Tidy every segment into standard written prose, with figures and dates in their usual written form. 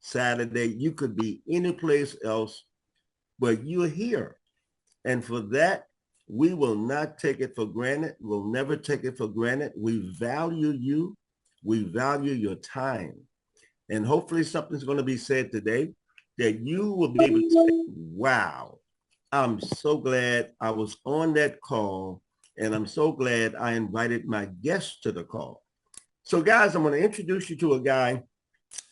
Saturday. You could be any place else, but you're here. And for that, we will not take it for granted. We'll never take it for granted. We value you. We value your time. And hopefully something's going to be said today that you will be able to say, wow, I'm so glad I was on that call. And I'm so glad I invited my guests to the call. So guys, I'm going to introduce you to a guy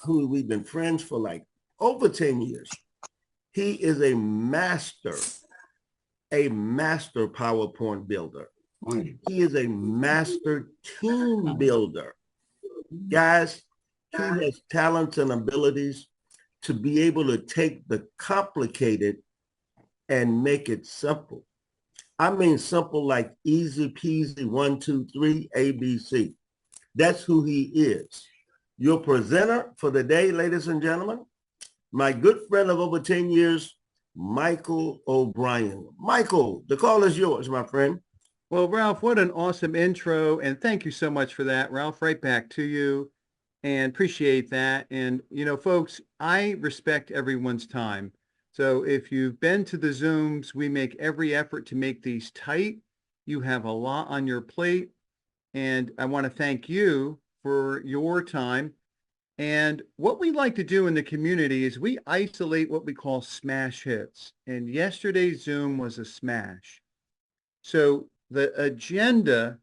who we've been friends for like over 10 years. He is a master PowerPoint builder. He is a master team builder. Guys, he has talents and abilities to be able to take the complicated and make it simple. I mean simple like easy peasy, 1, 2, 3, ABC. That's who he is. Your presenter for the day, ladies and gentlemen, my good friend of over 10 years, Michael O'Brien. Michael, the call is yours, my friend. Well, Ralph, what an awesome intro. And thank you so much for that, Ralph. Right back to you, and appreciate that. And, you know, folks, I respect everyone's time. So if you've been to the Zooms, we make every effort to make these tight. You have a lot on your plate. And I want to thank you for your time. And what we like to do in the community is we isolate what we call smash hits. And yesterday's Zoom was a smash. So the agenda,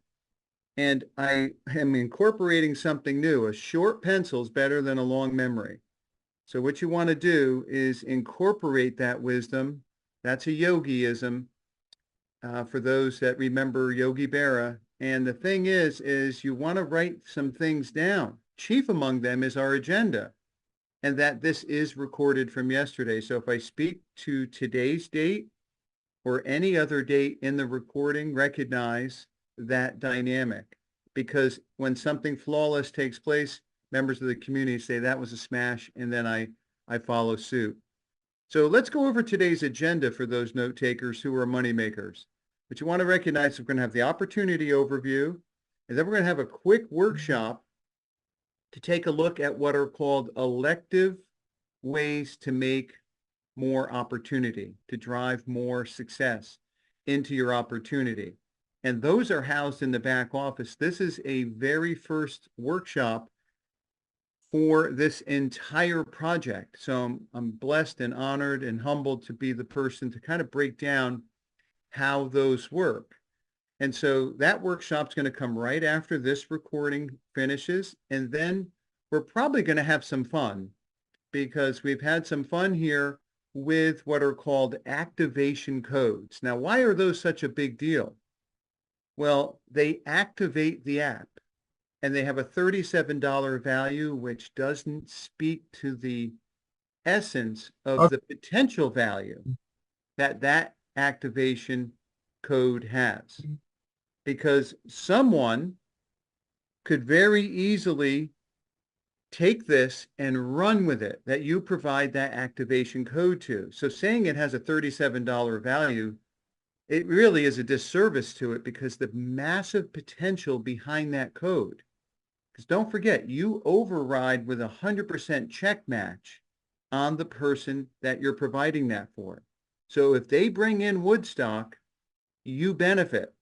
and I am incorporating something new. A short pencil is better than a long memory. So what you want to do is incorporate that wisdom. That's a yogiism for those that remember Yogi Berra. And the thing is you want to write some things down. Chief among them is our agenda, and that this is recorded from yesterday. So if I speak to today's date or any other date in the recording, recognize that dynamic, because when something flawless takes place, members of the community say that was a smash, and then I follow suit. So let's go over today's agenda for those note takers who are money makers. But you want to recognize we're going to have the opportunity overview, and then we're going to have a quick workshop to take a look at what are called elective ways to make more opportunity, to drive more success into your opportunity. And those are housed in the back office. This is a very first workshop for this entire project. So I'm blessed and honored and humbled to be the person to kind of break down how those work. And so that workshop's going to come right after this recording finishes. And then we're probably going to have some fun, because we've had some fun here with what are called activation codes. Now, why are those such a big deal? Well, they activate the app, and they have a $37 value, which doesn't speak to the essence of the potential value that that activation code has. Because someone could very easily take this and run with it, that you provide that activation code to. So saying it has a $37 value, it really is a disservice to it, because the massive potential behind that code. Because don't forget, you override with 100% check match on the person that you're providing that for. So if they bring in Woodstock, you benefit.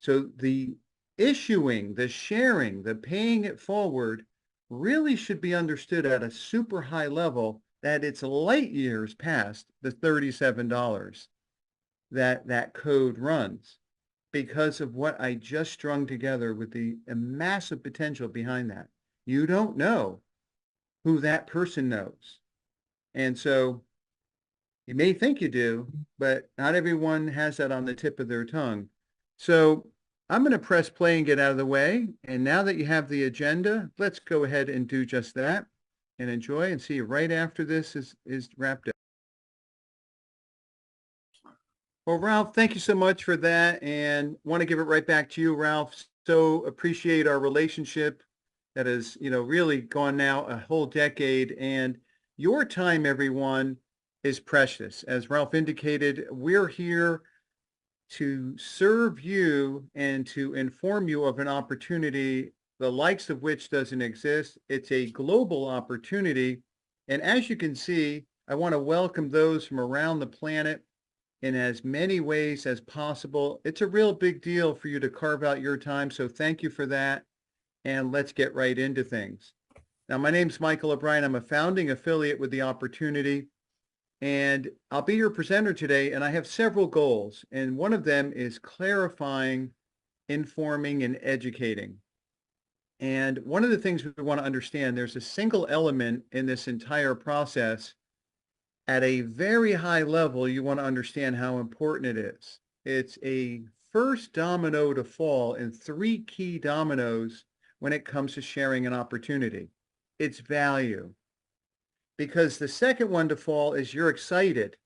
So the issuing, the sharing, the paying it forward really should be understood at a super high level, that it's light years past the $37 that that code runs, because of what I just strung together with the massive potential behind that. You don't know who that person knows. And so you may think you do, but not everyone has that on the tip of their tongue. So I'm going to press play and get out of the way. And now that you have the agenda, let's go ahead and do just that and enjoy, and see you right after this is wrapped up. Well, Ralph, thank you so much for that, and want to give it right back to you, Ralph. So appreciate our relationship that has, really gone now a whole decade, and your time, everyone, is precious. As Ralph indicated, we're here to serve you and to inform you of an opportunity, the likes of which doesn't exist. It's a global opportunity And as you can see, I want to welcome those from around the planet in as many ways as possible. It's a real big deal for you to carve out your time. So thank you for that. And let's get right into things. Now, my name's Michael O'Brien. I'm a founding affiliate with The Opportunity, and I'll be your presenter today. And I have several goals. And one of them is clarifying, informing, and educating. And one of the things we want to understand, there's a single element in this entire process. At a very high level, you want to understand how important it is. It's a first domino to fall in three key dominoes when it comes to sharing an opportunity. It's value. Because the second one to fall is you're excited.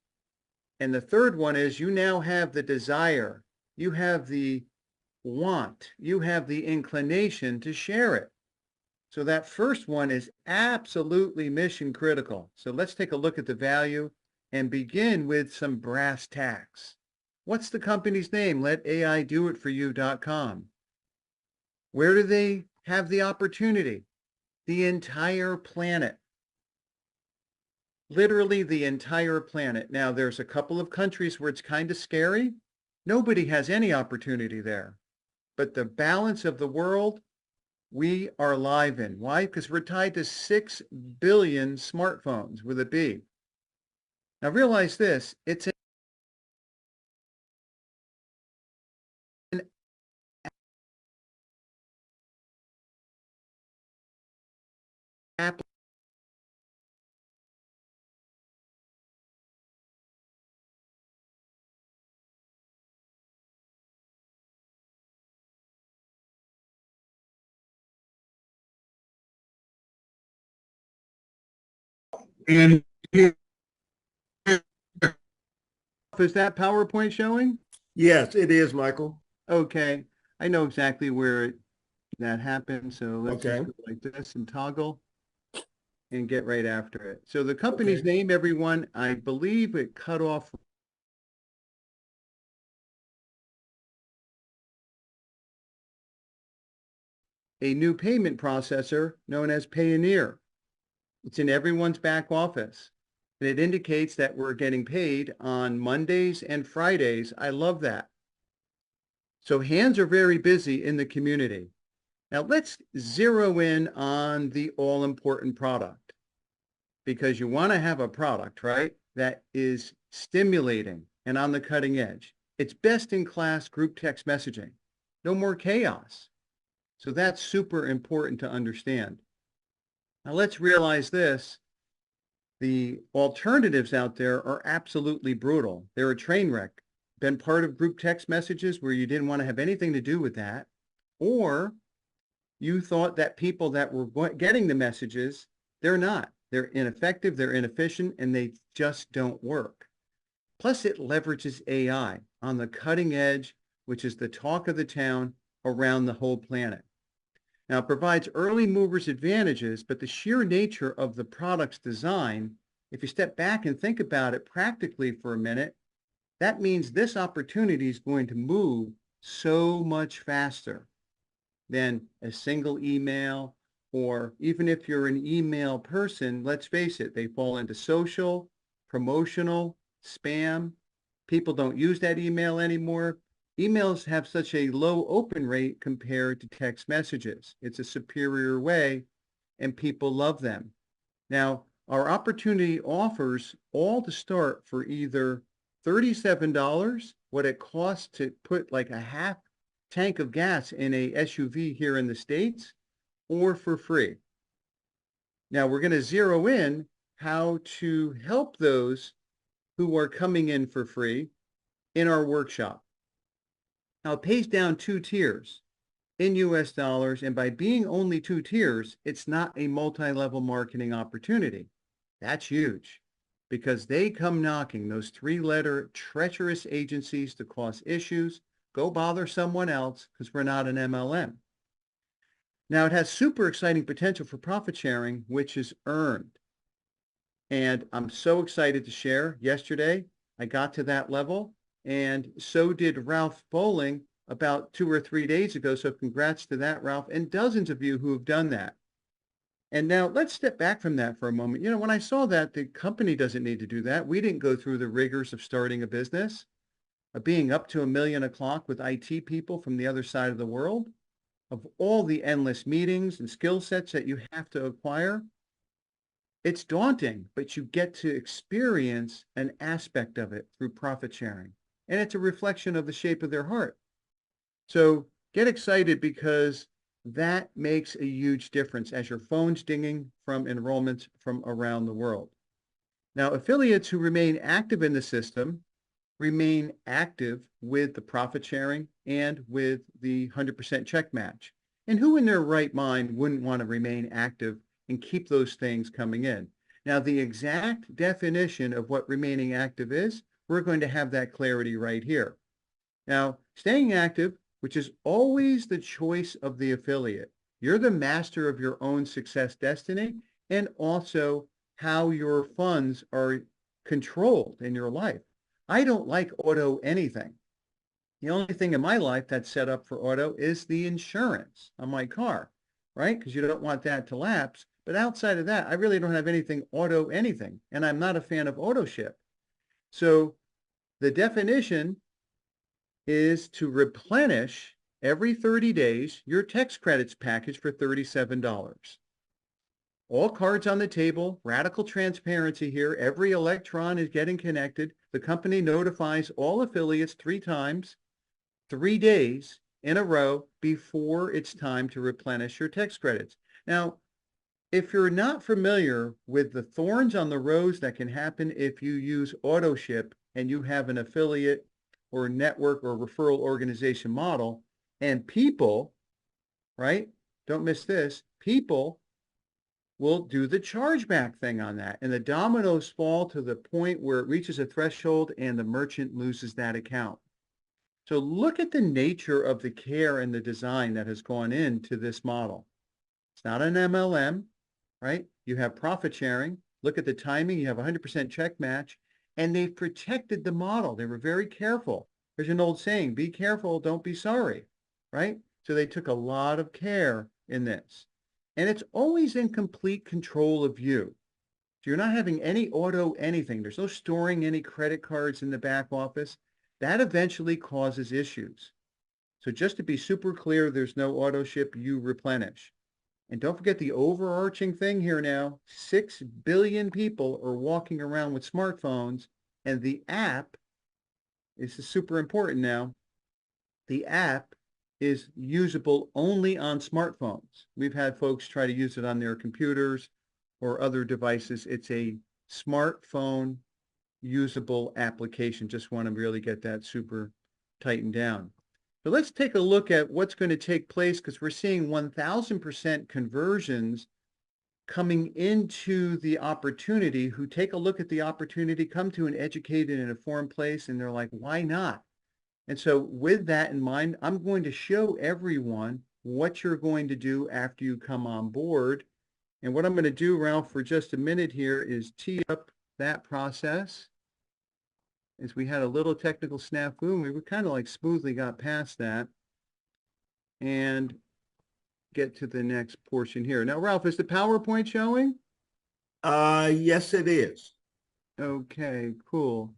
And the third one is you now have the desire. You have the want. You have the inclination to share it. So that first one is absolutely mission critical. So let's take a look at the value and begin with some brass tacks. What's the company's name? LetAIDoItForYou.com. Where do they have the opportunity? The entire planet. Literally the entire planet. Now, there's a couple of countries where it's kind of scary. Nobody has any opportunity there. But the balance of the world, we are live in. Why? Because we're tied to 6 billion smartphones with a B. Now realize this, it's an app. And here, Is that PowerPoint showing? Yes, it is, Michael. Okay, I know exactly where that happened. So let's Okay. just go like this and toggle and get right after it. So the company's Okay. name, everyone, I believe it cut off a new payment processor known as Payoneer. It's in everyone's back office. And it indicates that we're getting paid on Mondays and Fridays. I love that. So hands are very busy in the community. Now let's zero in on the all-important product, because you want to have a product, right, that is stimulating and on the cutting edge. It's best-in-class group text messaging. No more chaos. So that's super important to understand. Now let's realize this. The alternatives out there are absolutely brutal. They're a train wreck. Been part of group text messages where you didn't want to have anything to do with that, or you thought that people that were getting the messages, they're not. They're ineffective, they're inefficient, and they just don't work. Plus, it leverages AI on the cutting edge, which is the talk of the town around the whole planet. Now, it provides early movers advantages, but the sheer nature of the product's design, if you step back and think about it practically for a minute, that means this opportunity is going to move so much faster than a single email, or even if you're an email person, let's face it, they fall into social, promotional, spam. People don't use that email anymore. Emails have such a low open rate compared to text messages. It's a superior way, and people love them. Now, our opportunity offers all to start for either $37, what it costs to put like a half tank of gas in a SUV here in the States, or for free. Now we're going to zero in how to help those who are coming in for free in our workshop. Now it pays down 2 tiers in US dollars, and by being only 2 tiers, it's not a multi-level marketing opportunity. That's huge, because they come knocking, those 3-letter treacherous agencies to cause issues. Go bother someone else, because we're not an MLM. Now it has super exciting potential for profit sharing, which is earned. And I'm so excited to share. Yesterday, I got to that level, and so did Ralph Bowling about 2 or 3 days ago. So congrats to that, Ralph, and dozens of you who have done that. And now let's step back from that for a moment. You know, when I saw that, the company doesn't need to do that. We didn't go through the rigors of starting a business, of being up to 1,000,000 a clock with IT people from the other side of the world, of all the endless meetings and skill sets that you have to acquire. It's daunting, but you get to experience an aspect of it through profit sharing. And it's a reflection of the shape of their heart. So get excited because that makes a huge difference as your phone's dinging from enrollments from around the world. Now, affiliates who remain active in the system remain active with the profit sharing and with the 100% check match. And who in their right mind wouldn't want to remain active and keep those things coming in? Now, the exact definition of what remaining active is, we're going to have that clarity right here. Now, staying active, which is always the choice of the affiliate. You're the master of your own success destiny and also how your funds are controlled in your life. I don't like auto anything. The only thing in my life that's set up for auto is the insurance on my car, right? Because you don't want that to lapse. But outside of that, I really don't have anything auto anything. And I'm not a fan of auto ship. So the definition is to replenish every 30 days your text credits package for $37. All cards on the table, radical transparency here. Every electron is getting connected. The company notifies all affiliates 3 times, 3 days in a row before it's time to replenish your text credits. Now, if you're not familiar with the thorns on the rose that can happen if you use auto ship and you have an affiliate or network or referral organization model, and people, right? Don't miss this. People will do the chargeback thing on that. And the dominoes fall to the point where it reaches a threshold and the merchant loses that account. So look at the nature of the care and the design that has gone into this model. It's not an MLM, right? You have profit sharing. Look at the timing. You have 100% check match. And they've protected the model. They were very careful. There's an old saying, be careful, don't be sorry, right? So they took a lot of care in this. And it's always in complete control of you. So you're not having any auto anything. There's no storing any credit cards in the back office. That eventually causes issues. So just to be super clear, there's no auto ship, you replenish. And don't forget the overarching thing here now, 6 billion people are walking around with smartphones, and the app, this is super important now, the app is usable only on smartphones. We've had folks try to use it on their computers or other devices. It's a smartphone usable application. Just want to really get that super tightened down. So let's take a look at what's going to take place because we're seeing 1,000% conversions coming into the opportunity who take a look at the opportunity, come to an educated and informed place, and they're like, why not? And so with that in mind, I'm going to show everyone what you're going to do after you come on board. And what I'm going to do, Ralph, for just a minute here is tee up that process. As we had a little technical snafu, and we were kind of like smoothly got past that and get to the next portion here. Now, Ralph, is the PowerPoint showing? Yes, it is. Okay, cool.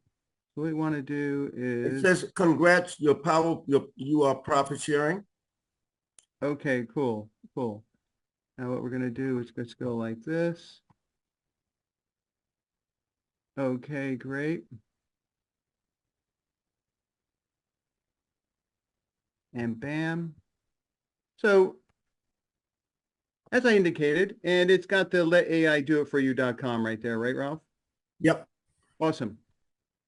So what we want to do It is, says, congrats, you are profit sharing. okay, cool, cool. Now what we're going to do is let's go like this. Okay, great. And bam. So as I indicated, and it's got the letaidoitforyou.com right there, right, Ralph? Yep. Awesome.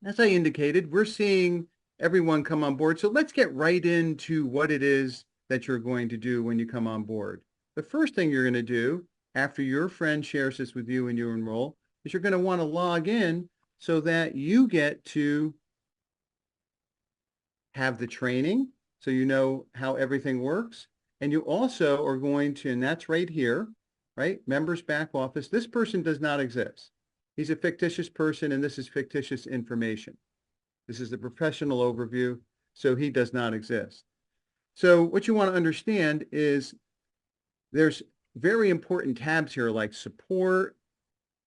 As I indicated, we're seeing everyone come on board. So let's get right into what it is that you're going to do when you come on board. The first thing you're going to do after your friend shares this with you and you enroll is you're going to want to log in so that you get to have the training so you know how everything works. And you also are going to, and that's right here, right? Members back office. This person does not exist. He's a fictitious person, and this is fictitious information. This is the professional overview, so he does not exist. So what you want to understand is there's very important tabs here like support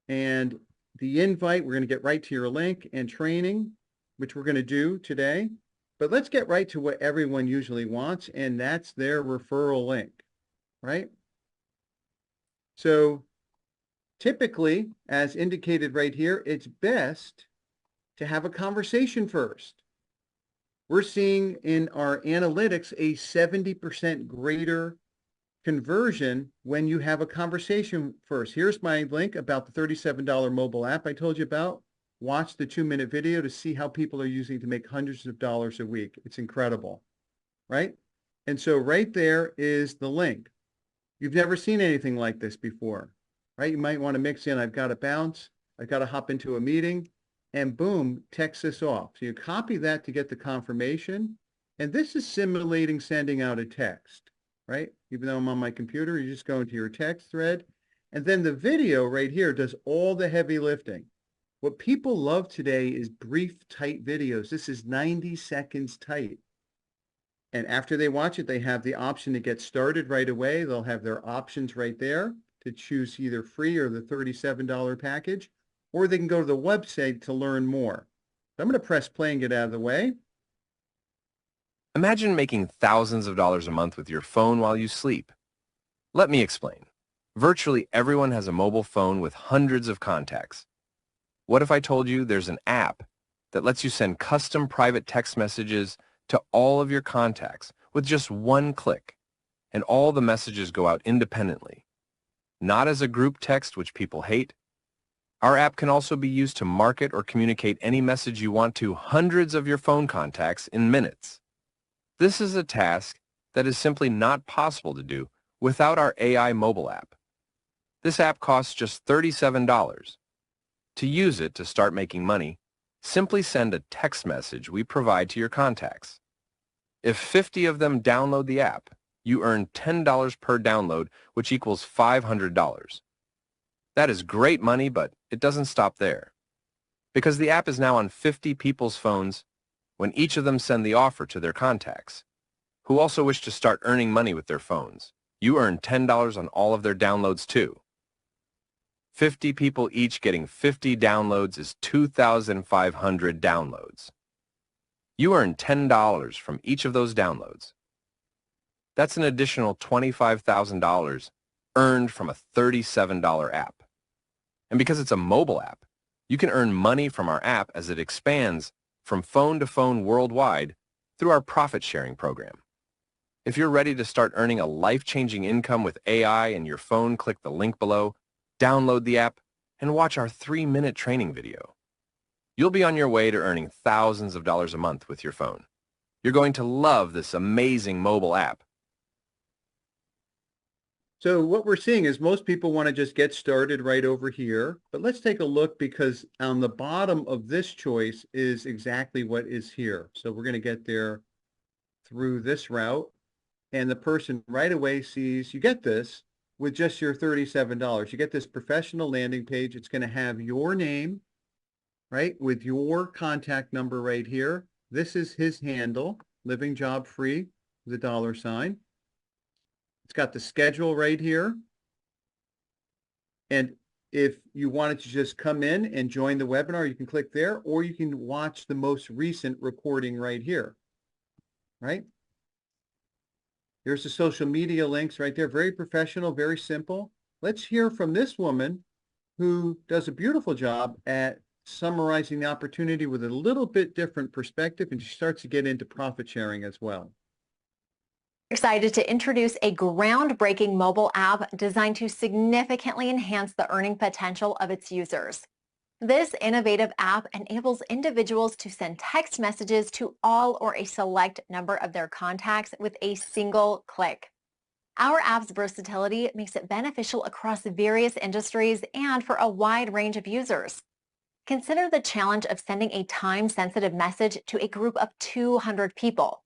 and the invite. We're going to get right to your link, and training, which we're going to do today. But let's get right to what everyone usually wants, and that's their referral link, right? So typically, as indicated right here, it's best to have a conversation first. We're seeing in our analytics a 70% greater conversion when you have a conversation first. Here's my link about the $37 mobile app I told you about. Watch the 2-minute video to see how people are using it to make hundreds of dollars a week. It's incredible, right? And so right there is the link. You've never seen anything like this before, right? You might want to mix in, I've got to bounce, I've got to hop into a meeting, and boom, text this off. So you copy that to get the confirmation. And this is simulating sending out a text, right? Even though I'm on my computer, you just go into your text thread. And then the video right here does all the heavy lifting. What people love today is brief, tight videos. This is 90 seconds tight. And after they watch it, they have the option to get started right away. They'll have their options right there to choose either free or the $37 package, or they can go to the website to learn more. So I'm going to press play and get out of the way. Imagine making thousands of dollars a month with your phone while you sleep. Let me explain. Virtually everyone has a mobile phone with hundreds of contacts. What if I told you there's an app that lets you send custom private text messages to all of your contacts with just one click, and all the messages go out independently, not as a group text, which people hate. Our app can also be used to market or communicate any message you want to hundreds of your phone contacts in minutes. This is a task that is simply not possible to do without our AI mobile app. This app costs just $37. To use it to start making money, simply send a text message we provide to your contacts. If 50 of them download the app, you earn $10 per download, which equals $500. That is great money, but it doesn't stop there. Because the app is now on 50 people's phones, when each of them send the offer to their contacts, who also wish to start earning money with their phones, you earn $10 on all of their downloads too. 50 people each getting 50 downloads is 2,500 downloads. You earn $10 from each of those downloads. That's an additional $25,000 earned from a $37 app. And because it's a mobile app, you can earn money from our app as it expands from phone to phone worldwide through our profit-sharing program. If you're ready to start earning a life-changing income with AI in your phone, click the link below, download the app, and watch our 3-minute training video. You'll be on your way to earning thousands of dollars a month with your phone. You're going to love this amazing mobile app. So what we're seeing is most people want to just get started right over here, but let's take a look, because on the bottom of this choice is exactly what is here. So we're going to get there through this route, and the person right away sees you get this with just your $37. You get this professional landing page. It's going to have your name, right, with your contact number right here. This is his handle, Living Job Free, the $sign. It's got the schedule right here. And if you wanted to just come in and join the webinar, you can click there, or you can watch the most recent recording right here, right? Here's the social media links right there. Very professional, very simple. Let's hear from this woman who does a beautiful job at summarizing the opportunity with a little bit different perspective, and she starts to get into profit sharing as well. Excited to introduce a groundbreaking mobile app designed to significantly enhance the earning potential of its users. This innovative app enables individuals to send text messages to all or a select number of their contacts with a single click. Our app's versatility makes it beneficial across various industries and for a wide range of users. Consider the challenge of sending a time-sensitive message to a group of 200 people.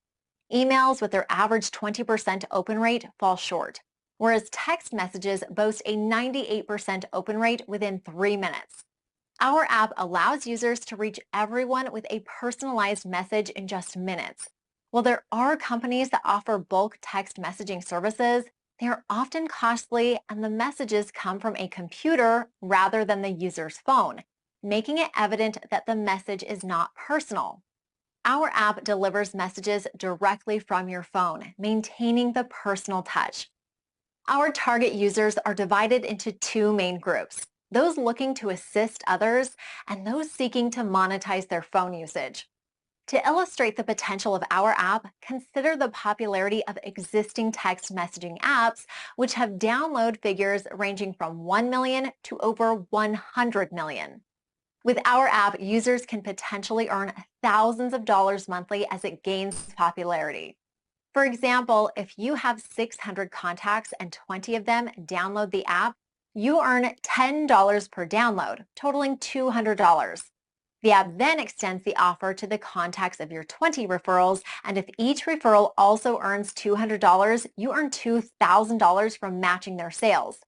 Emails with their average 20% open rate fall short, whereas text messages boast a 98% open rate within 3 minutes. Our app allows users to reach everyone with a personalized message in just minutes. While there are companies that offer bulk text messaging services, they are often costly and the messages come from a computer rather than the user's phone, making it evident that the message is not personal. Our app delivers messages directly from your phone, maintaining the personal touch. Our target users are divided into two main groups: those looking to assist others and those seeking to monetize their phone usage. To illustrate the potential of our app, consider the popularity of existing text messaging apps, which have download figures ranging from 1 million to over 100 million. With our app, users can potentially earn thousands of dollars monthly as it gains popularity. For example, if you have 600 contacts and 20 of them download the app, you earn $10 per download, totaling $200. The app then extends the offer to the contacts of your 20 referrals, and if each referral also earns $200, you earn $2,000 from matching their sales.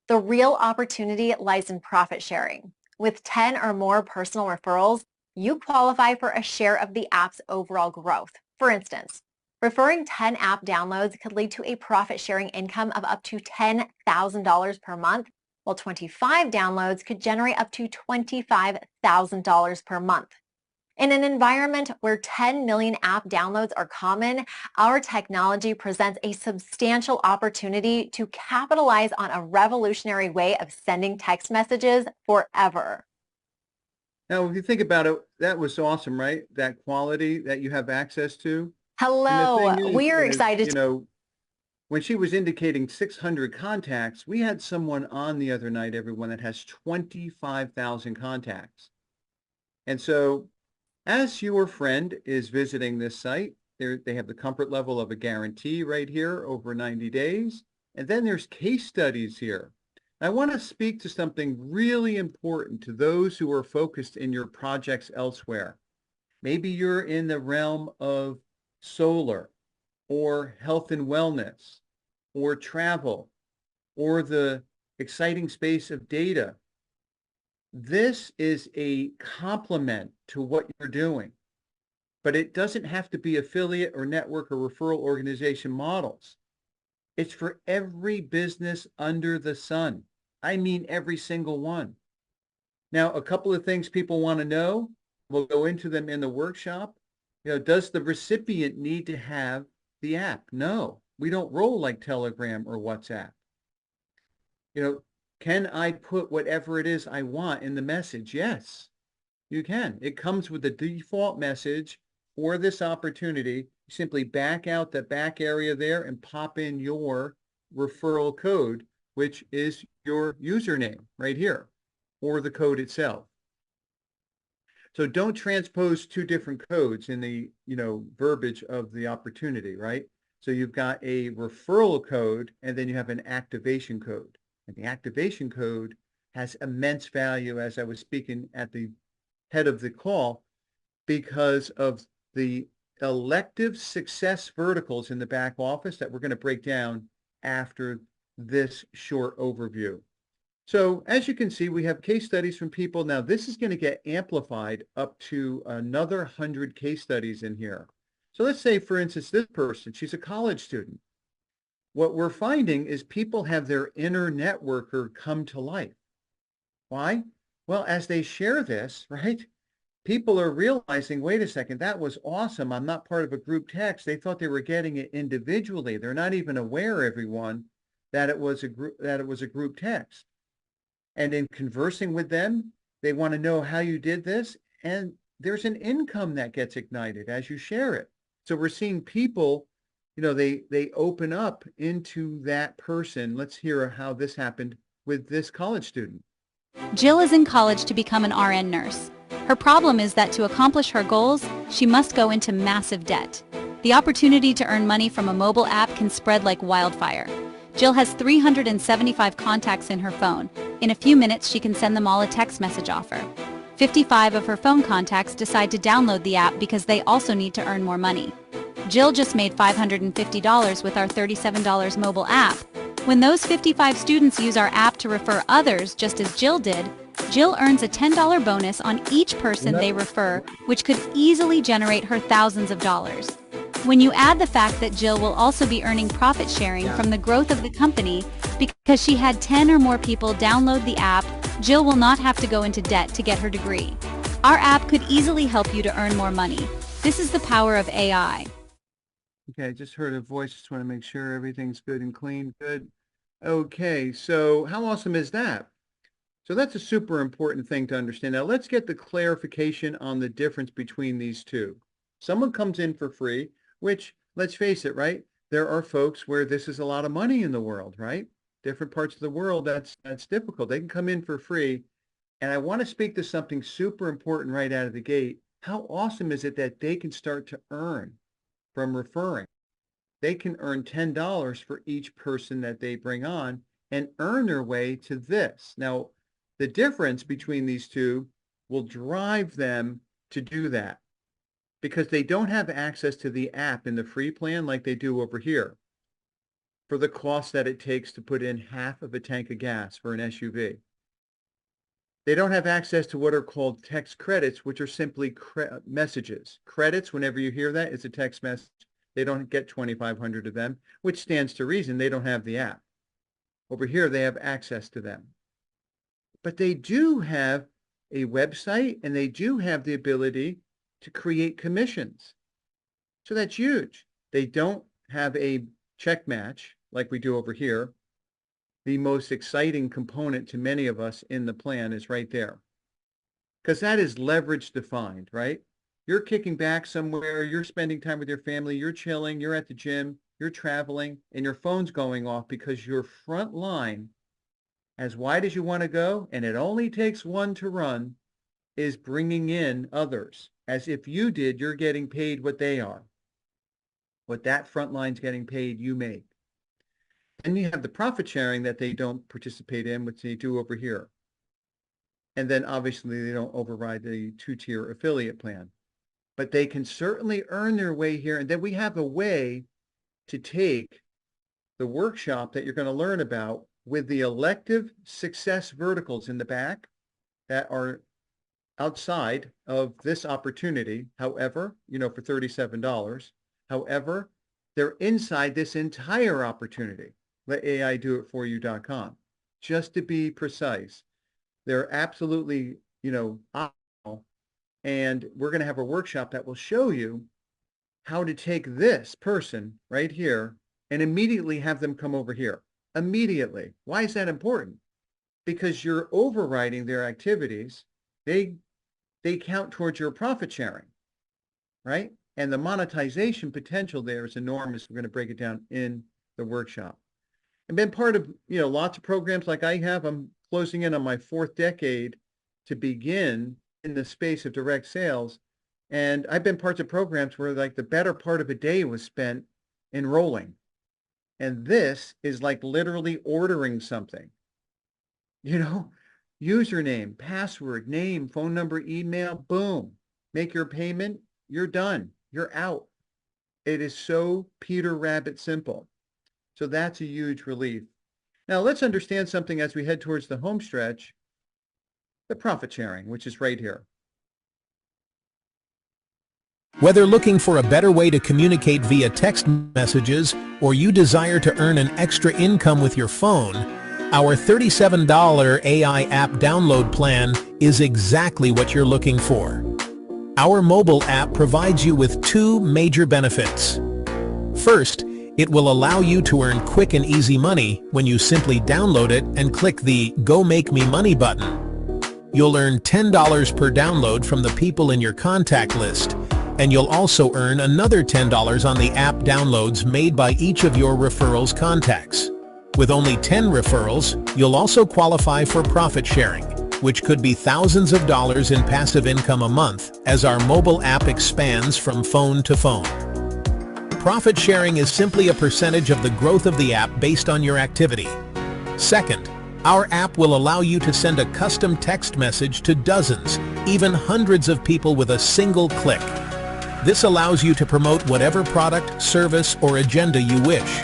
The real opportunity lies in profit sharing. With 10 or more personal referrals, you qualify for a share of the app's overall growth. For instance, referring 10 app downloads could lead to a profit-sharing income of up to $10,000 per month, while 25 downloads could generate up to $25,000 per month. In an environment where 10 million app downloads are common, our technology presents a substantial opportunity to capitalize on a revolutionary way of sending text messages forever. Now, if you think about it, that was awesome, right? That quality that you have access to. Hello, And the thing we are is, excited you know, when she was indicating 600 contacts, we had someone on the other night, everyone, that has 25,000 contacts. And so as your friend is visiting this site, they have the comfort level of a guarantee right here over 90 days. And then there's case studies here. I want to speak to something really important to those who are focused in your projects elsewhere. Maybe you're in the realm of solar or health and wellness or travel or the exciting space of data. This is a complement to what you're doing, but it doesn't have to be affiliate or network or referral organization models. It's for every business under the sun. I mean, every single one. Now, a couple of things people want to know, we'll go into them in the workshop. You know, does the recipient need to have the app? No, we don't roll like Telegram or WhatsApp. You know, can I put whatever it is I want in the message? Yes, you can. It comes with the default message for this opportunity. You simply back out the back area there and pop in your referral code, which is your username right here, or the code itself. So don't transpose two different codes in the, verbiage of the opportunity, right? So you've got a referral code and then you have an activation code. And the activation code has immense value, as I was speaking at the head of the call, because of the elective success verticals in the back office that we're going to break down after this short overview. So as you can see, we have case studies from people. Now this is going to get amplified up to another 100 case studies in here. So let's say, for instance, this person, she's a college student. What we're finding is people have their inner networker come to life. Why? Well, as they share this, right, people are realizing, wait a second, that was awesome. I'm not part of a group text. They thought they were getting it individually. They're not even aware, everyone, that it was a group text. And in conversing with them, they want to know how you did this. And there's an income that gets ignited as you share it. So we're seeing people, they open up into that person. Let's hear how this happened with this college student. Jill is in college to become an RN nurse. Her problem is that to accomplish her goals, she must go into massive debt. The opportunity to earn money from a mobile app can spread like wildfire. Jill has 375 contacts in her phone. In a few minutes, she can send them all a text message offer. 55 of her phone contacts decide to download the app because they also need to earn more money. Jill just made $550 with our $37 mobile app. When those 55 students use our app to refer others, just as Jill did, Jill earns a $10 bonus on each person they refer, which could easily generate her thousands of dollars. When you add the fact that Jill will also be earning profit sharing from the growth of the company because she had 10 or more people download the app, Jill will not have to go into debt to get her degree. Our app could easily help you to earn more money. This is the power of AI. Okay, I just heard a voice. Just want to make sure everything's good and clean. Good. Okay, so how awesome is that? So that's a super important thing to understand. Now let's get the clarification on the difference between these two. Someone comes in for free, which, let's face it, right? There are folks where this is a lot of money in the world, right? Different parts of the world, that's difficult. They can come in for free. And I want to speak to something super important right out of the gate. How awesome is it that they can start to earn from referring? They can earn $10 for each person that they bring on and earn their way to this. Now, the difference between these two will drive them to do that because they don't have access to the app in the free plan like they do over here for the cost that it takes to put in half of a tank of gas for an SUV. They don't have access to what are called text credits, which are simply messages. Credits, whenever you hear that, is a text message. They don't get 2,500 of them, which stands to reason they don't have the app. Over here, they have access to them. But they do have a website and they do have the ability to create commissions. So that's huge. They don't have a check match like we do over here. The most exciting component to many of us in the plan is right there. Because that is leverage defined, right? You're kicking back somewhere, you're spending time with your family, you're chilling, you're at the gym, you're traveling, and your phone's going off because your front line, as wide as you want to go, and it only takes one to run, is bringing in others. As if you did, you're getting paid what they are. What that front line's getting paid, you make. And you have the profit sharing that they don't participate in, which they do over here. And then obviously they don't override the two-tier affiliate plan. But they can certainly earn their way here. And then we have a way to take the workshop that you're going to learn about with the elective success verticals in the back that are outside of this opportunity. However, for $37. However, they're inside this entire opportunity. LetAIDoItForYou.com. Just to be precise, they're absolutely, optional. And we're going to have a workshop that will show you how to take this person right here and immediately have them come over here. Immediately. Why is that important? Because you're overriding their activities. They count towards your profit sharing, right? And the monetization potential there is enormous. We're going to break it down in the workshop. I've been part of, lots of programs like I have. I'm closing in on my 4th decade to begin in the space of direct sales. And I've been parts of programs where like the better part of a day was spent enrolling. And this is like literally ordering something, username, password, name, phone number, email, boom, make your payment. You're done. You're out. It is so Peter Rabbit simple. So that's a huge relief. Now let's understand something as we head towards the home stretch, the profit sharing, which is right here. Whether looking for a better way to communicate via text messages or you desire to earn an extra income with your phone, our $37 AI app download plan is exactly what you're looking for. Our mobile app provides you with 2 major benefits. First, it will allow you to earn quick and easy money when you simply download it and click the Go Make Me Money button. You'll earn $10 per download from the people in your contact list, and you'll also earn another $10 on the app downloads made by each of your referrals' contacts. With only 10 referrals, you'll also qualify for profit sharing, which could be thousands of dollars in passive income a month as our mobile app expands from phone to phone. Profit sharing is simply a percentage of the growth of the app based on your activity. Second, our app will allow you to send a custom text message to dozens, even hundreds of people with a single click. This allows you to promote whatever product, service, or agenda you wish.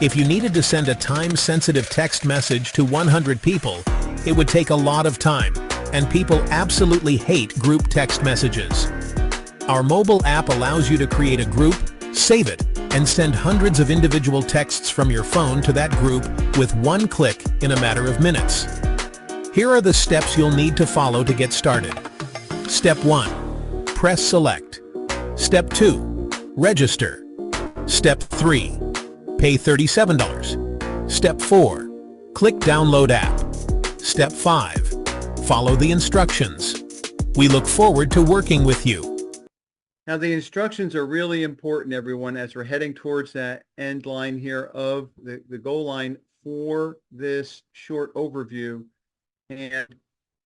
If you needed to send a time-sensitive text message to 100 people, it would take a lot of time, and people absolutely hate group text messages. Our mobile app allows you to create a group, Save it and send hundreds of individual texts from your phone to that group with one click in a matter of minutes. Here are the steps you'll need to follow to get started. Step 1. Press Select. Step 2. Register. Step 3. Pay $37. Step 4. Click Download App. Step 5. Follow the instructions. We look forward to working with you. Now, the instructions are really important, everyone, as we're heading towards that end line here of the goal line for this short overview. And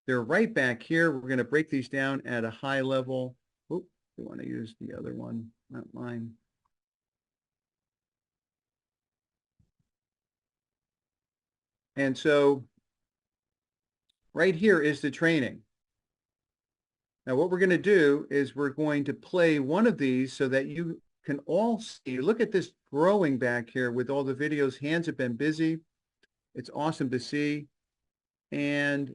they're right back here. We're going to break these down at a high level. Oop, we want to use the other one, not mine. And so right here is the training. Now, what we're going to do is we're going to play one of these so that you can all see. Look at this growing back here with all the videos. Hands have been busy. It's awesome to see. And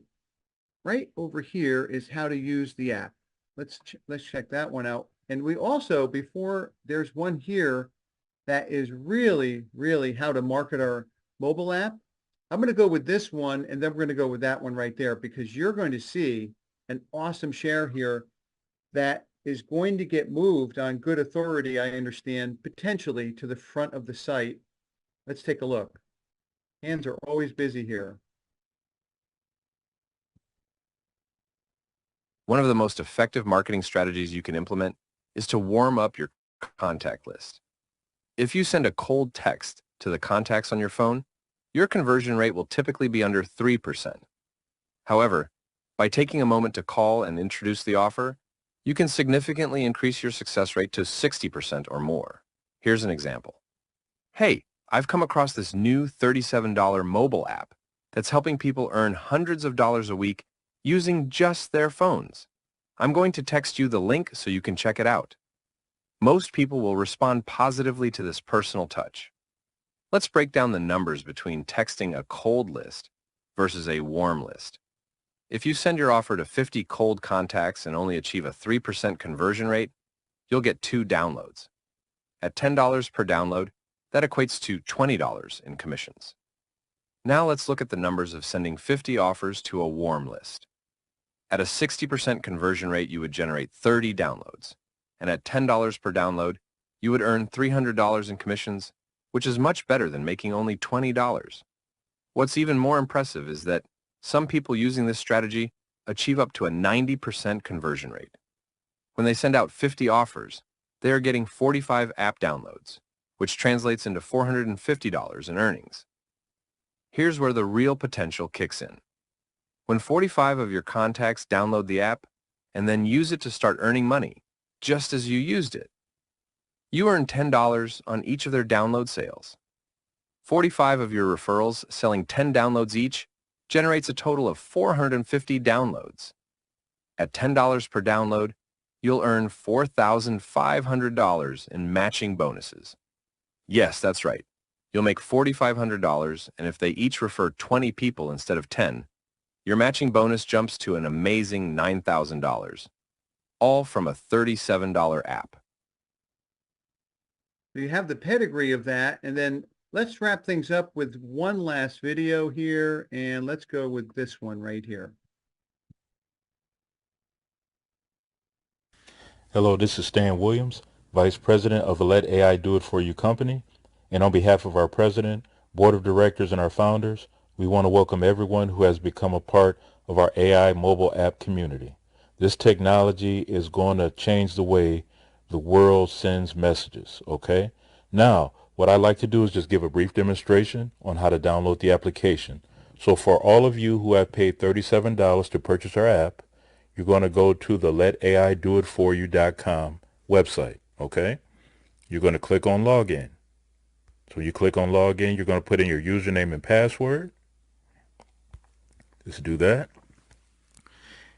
right over here is how to use the app. Let's check that one out. And we also, before, there's one here that is really, really how to market our mobile app. I'm going to go with this one, and then we're going to go with that one right there, because you're going to see an awesome share here that is going to get moved on good authority, I understand, potentially to the front of the site. Let's take a look. Hands are always busy here. One of the most effective marketing strategies you can implement is to warm up your contact list. If you send a cold text to the contacts on your phone, your conversion rate will typically be under 3%. However, by taking a moment to call and introduce the offer, you can significantly increase your success rate to 60% or more. Here's an example. Hey, I've come across this new $37 mobile app that's helping people earn hundreds of dollars a week using just their phones. I'm going to text you the link so you can check it out. Most people will respond positively to this personal touch. Let's break down the numbers between texting a cold list versus a warm list. If you send your offer to 50 cold contacts and only achieve a 3% conversion rate, you'll get 2 downloads. At $10 per download, that equates to $20 in commissions. Now let's look at the numbers of sending 50 offers to a warm list. At a 60% conversion rate, you would generate 30 downloads. And at $10 per download, you would earn $300 in commissions, which is much better than making only $20. What's even more impressive is that some people using this strategy achieve up to a 90% conversion rate. When they send out 50 offers, they are getting 45 app downloads, which translates into $450 in earnings. Here's where the real potential kicks in. When 45 of your contacts download the app and then use it to start earning money, just as you used it, you earn $10 on each of their download sales. 45 of your referrals selling 10 downloads each generates a total of 450 downloads. At $10 per download, you'll earn $4,500 in matching bonuses. Yes, that's right. You'll make $4,500, and if they each refer 20 people instead of 10, your matching bonus jumps to an amazing $9,000, all from a $37 app. So you have the pedigree of that, and then let's wrap things up with one last video here, and let's go with this one right here. Hello, this is Stan Williams, Vice President of Let AI Do It For You company. And on behalf of our President, Board of Directors, and our founders, we want to welcome everyone who has become a part of our AI mobile app community. This technology is going to change the way the world sends messages, okay? Now, what I'd like to do is just give a brief demonstration on how to download the application. So for all of you who have paid $37 to purchase our app, you're going to go to the letaidoitforyou.com website, okay? You're going to click on Login. So you click on Login, you're going to put in your username and password. Let's do that.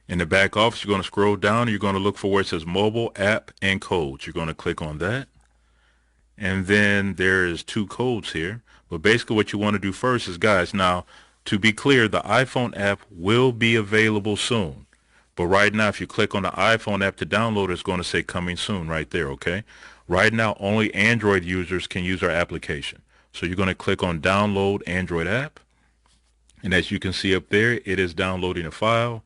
In the back office, you're going to scroll down and you're going to look for where it says Mobile App and Codes. You're going to click on that. And then there is 2 codes here. But basically what you want to do first is, guys, now, to be clear, the iPhone app will be available soon. But right now, if you click on the iPhone app to download, it's going to say coming soon right there, okay? Right now, only Android users can use our application. So you're going to click on download Android app. And as you can see up there, it is downloading a file.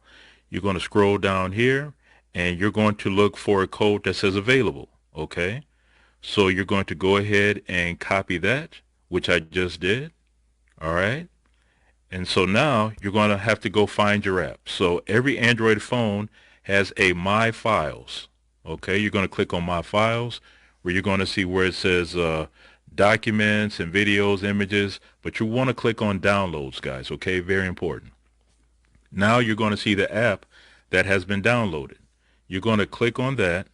You're going to scroll down here and you're going to look for a code that says available, okay? So you're going to go ahead and copy that, which I just did, all right? And so now you're going to have to go find your app. So every Android phone has a My Files. Okay, you're going to click on My Files where you're going to see where it says documents and videos, images, but you want to click on downloads, guys. Okay, very important. Now you're going to see the app that has been downloaded. You're going to click on that.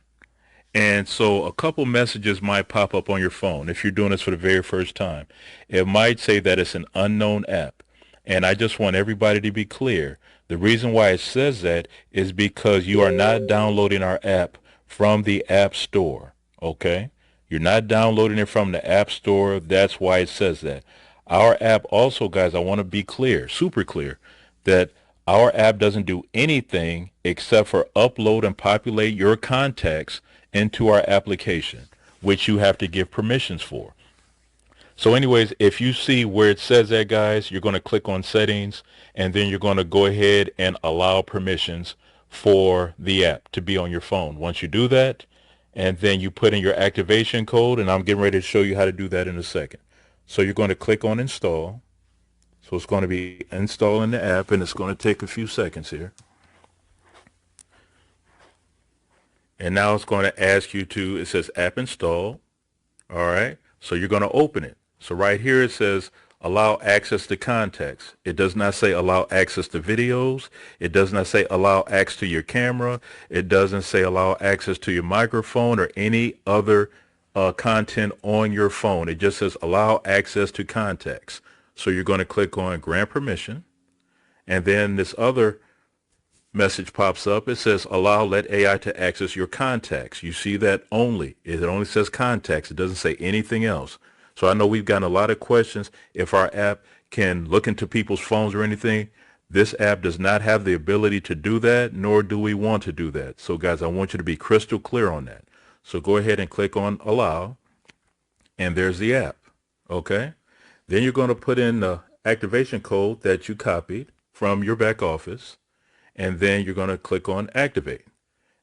And so a couple messages might pop up on your phone if you're doing this for the very first time. It might say that it's an unknown app. And I just want everybody to be clear. The reason why it says that is because you are not downloading our app from the App Store, okay? You're not downloading it from the App Store. That's why it says that. Our app also, guys, I want to be clear, super clear, that our app doesn't do anything except for upload and populate your contacts into our application, which you have to give permissions for. So anyways, if you see where it says that, guys, you're going to click on settings and then you're going to go ahead and allow permissions for the app to be on your phone. Once you do that, and then you put in your activation code, and I'm getting ready to show you how to do that in a second. So you're going to click on install. So it's going to be installing the app, and it's going to take a few seconds here. And now it's going to ask you to, it says app install. All right. So you're going to open it. So right here it says allow access to contacts. It does not say allow access to videos. It does not say allow access to your camera. It doesn't say allow access to your microphone or any other content on your phone. It just says allow access to contacts. So you're going to click on grant permission. And then this other message pops up. It says allow let AI to access your contacts. You see that only. It only says contacts. It doesn't say anything else. So I know we've gotten a lot of questions if our app can look into people's phones or anything. This app does not have the ability to do that, nor do we want to do that. So guys, I want you to be crystal clear on that. So go ahead and click on allow, and there's the app. Okay. Then you're going to put in the activation code that you copied from your back office. And then you're going to click on activate.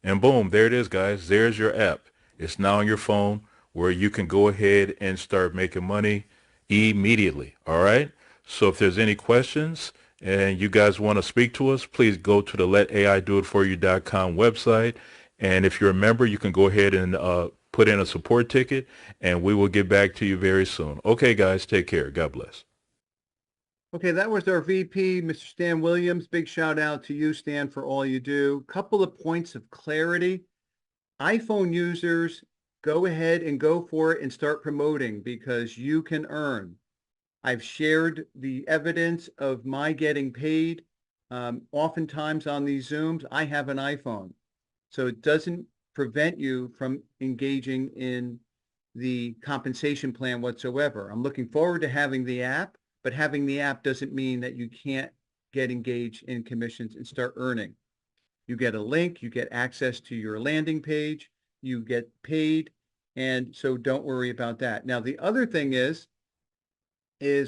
And boom, there it is, guys. There's your app. It's now on your phone where you can go ahead and start making money immediately. All right. So if there's any questions and you guys want to speak to us, please go to the letaidoitforyou.com website. And if you're a member, you can go ahead and put in a support ticket and we will get back to you very soon. Okay, guys, take care. God bless. Okay, that was our VP, Mr. Stan Williams. Big shout out to you, Stan, for all you do. Couple of points of clarity. iPhone users, go ahead and go for it and start promoting because you can earn. I've shared the evidence of my getting paid. Oftentimes on these Zooms, I have an iPhone. So it doesn't prevent you from engaging in the compensation plan whatsoever. I'm looking forward to having the app. But having the app doesn't mean that you can't get engaged in commissions and start earning. You get a link, you get access to your landing page, you get paid, and so don't worry about that. Now, the other thing is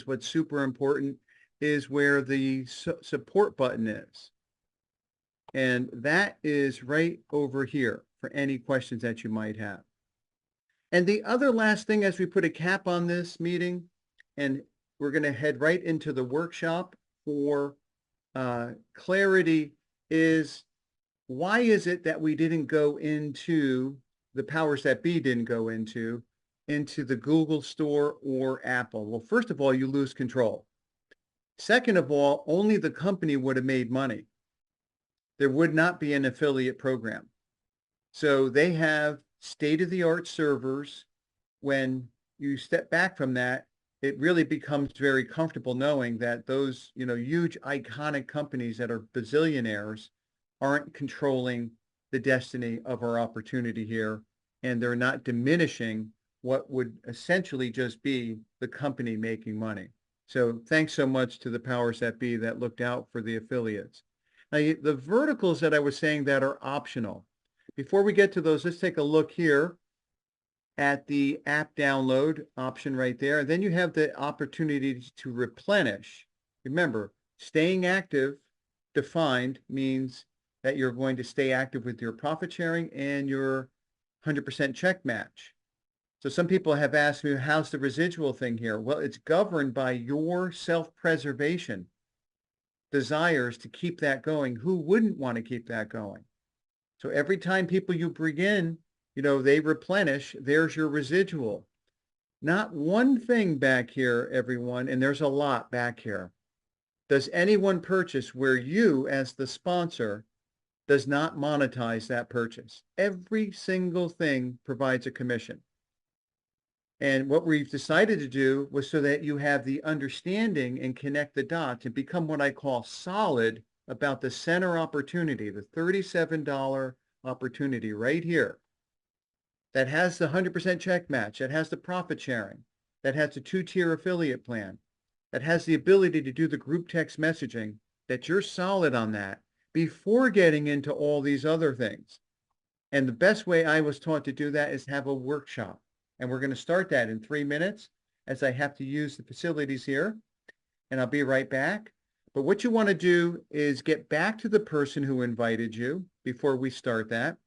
what's super important is where the support button is. And that is right over here for any questions that you might have. And the other last thing as we put a cap on this meeting, and we're going to head right into the workshop for clarity, is why is it that we didn't go into, the powers that be didn't go into the Google Store or Apple? Well, first of all, you lose control. Second of all, only the company would have made money. There would not be an affiliate program. So they have state-of-the-art servers. When you step back from that, it really becomes very comfortable knowing that those, huge iconic companies that are bazillionaires aren't controlling the destiny of our opportunity here. And they're not diminishing what would essentially just be the company making money. So thanks so much to the powers that be that looked out for the affiliates. Now, the verticals that I was saying that are optional. Before we get to those, let's take a look here at the app download option right there. Then you have the opportunity to replenish. Remember, staying active defined means that you're going to stay active with your profit sharing and your 100% check match. So some people have asked me, how's the residual thing here? Well, it's governed by your self-preservation desires to keep that going. Who wouldn't want to keep that going? So every time people you bring in, they replenish, there's your residual. Not one thing back here, everyone, and there's a lot back here. Does anyone purchase where you, as the sponsor, does not monetize that purchase? Every single thing provides a commission. And what we've decided to do was so that you have the understanding and connect the dots and become what I call solid about the center opportunity, the $37 opportunity right here that has the 100% check match, that has the profit sharing, that has a 2-tier affiliate plan, that has the ability to do the group text messaging, that you're solid on that before getting into all these other things. And the best way I was taught to do that is have a workshop. And we're going to start that in 3 minutes as I have to use the facilities here. And I'll be right back. But what you want to do is get back to the person who invited you before we start that.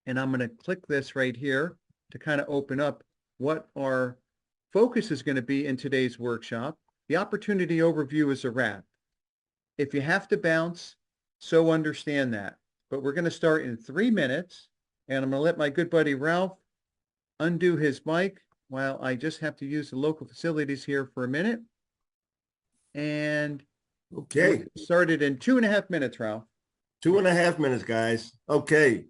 And I'm going to click this right here to kind of open up what our focus is going to be in today's workshop. The opportunity overview is a wrap. If you have to bounce, so understand that. But we're going to start in 3 minutes. And I'm going to let my good buddy Ralph undo his mic while I just have to use the local facilities here for a minute. And Okay. started in 2.5 minutes, Ralph. 2.5 minutes, guys. Okay.